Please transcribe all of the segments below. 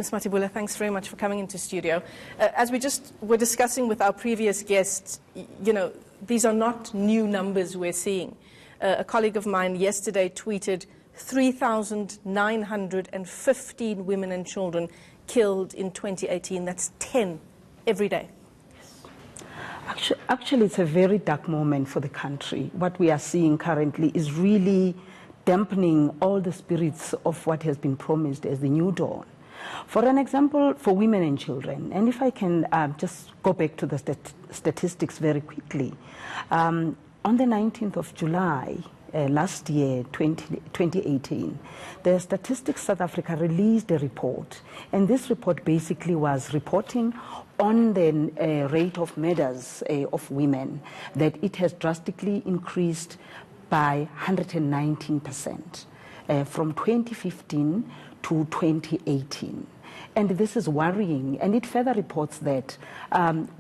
Ms. Matibula, thanks very much for coming into studio. As we just were discussing with our previous guests, these are not new numbers we're seeing. A colleague of mine yesterday tweeted 3,915 women and children killed in 2018. That's 10 every day. Actually, it's a very dark moment for the country. What we are seeing currently is really dampening all the spirits of what has been promised as the new dawn. For an example, for women and children, and if I can just go back to the statistics very quickly, on the 19th of July, last year, 2018, the Statistics South Africa released a report, and this report basically was reporting on the rate of murders of women, that it has drastically increased by 119% from 2015 to 2018. And this is worrying, and it further reports that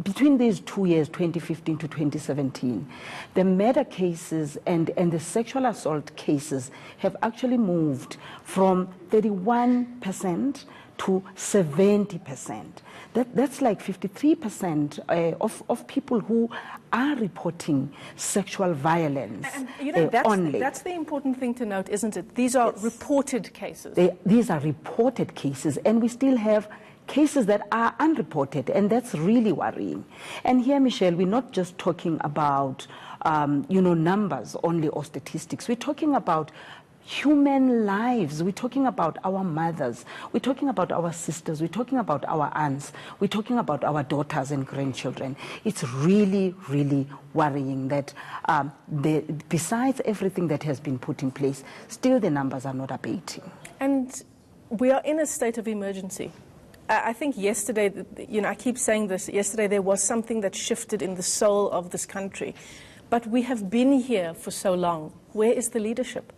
between these 2 years, 2015 to 2017, the murder cases and the sexual assault cases have actually moved from 31% to 70%. That's like 53% of people who are reporting sexual violence. And that's the important thing to note, isn't it? These are reported cases. These are reported cases, and we still have cases that are unreported, and that's really worrying. And here, Michelle, we're not just talking about numbers only or statistics. We're talking about human lives. We're talking about our mothers. We're talking about our sisters. We're talking about our aunts. We're talking about our daughters and grandchildren. It's really, really worrying that besides everything that has been put in place, still the numbers are not abating. And we are in a state of emergency. I think yesterday, I keep saying this, yesterday there was something that shifted in the soul of this country. But we have been here for so long. Where is the leadership?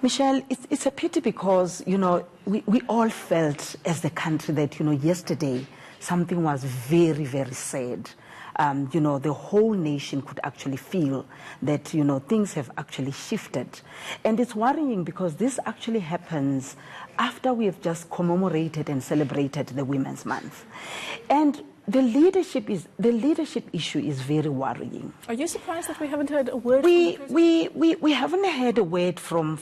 Michelle, it's a pity because, we all felt as the country that, yesterday something was very, very sad. The whole nation could actually feel that, things have actually shifted. And it's worrying because this actually happens after we have just commemorated and celebrated the Women's Month. And the leadership issue is very worrying. Are you surprised that we haven't heard a word from the President? We haven't heard a word from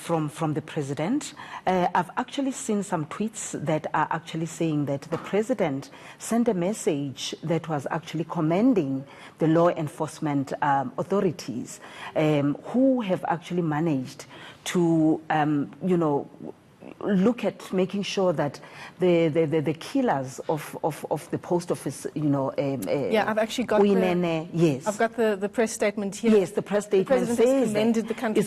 the President. I've actually seen some tweets that are actually saying that the President sent a message that was actually commending the law enforcement authorities who have actually managed to, look at making sure that the killers of the post office, I've actually got I've got the press statement here. Yes, the press statement says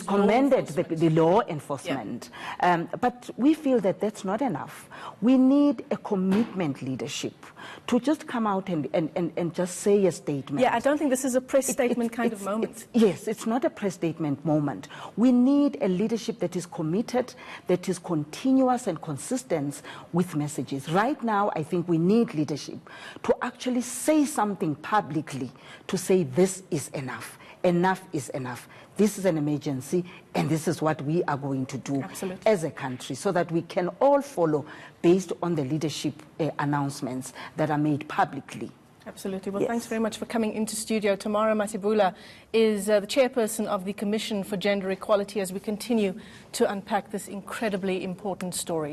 commended the law enforcement. Yeah. But we feel that that's not enough. We need a commitment leadership to just come out and just say a statement. Yeah, I don't think this is a press statement kind of moment. Yes, it's not a press statement moment. We need a leadership that is committed, that is continuous and consistent with messages. Right now, I think we need leadership to actually say something publicly, to say this is enough. Enough is enough. This is an emergency, and this is what we are going to do as a country, so that we can all follow based on the leadership announcements that are made publicly. Absolutely. Well, thanks very much for coming into studio. Tamara Matibula is the chairperson of the Commission for Gender Equality as we continue to unpack this incredibly important story.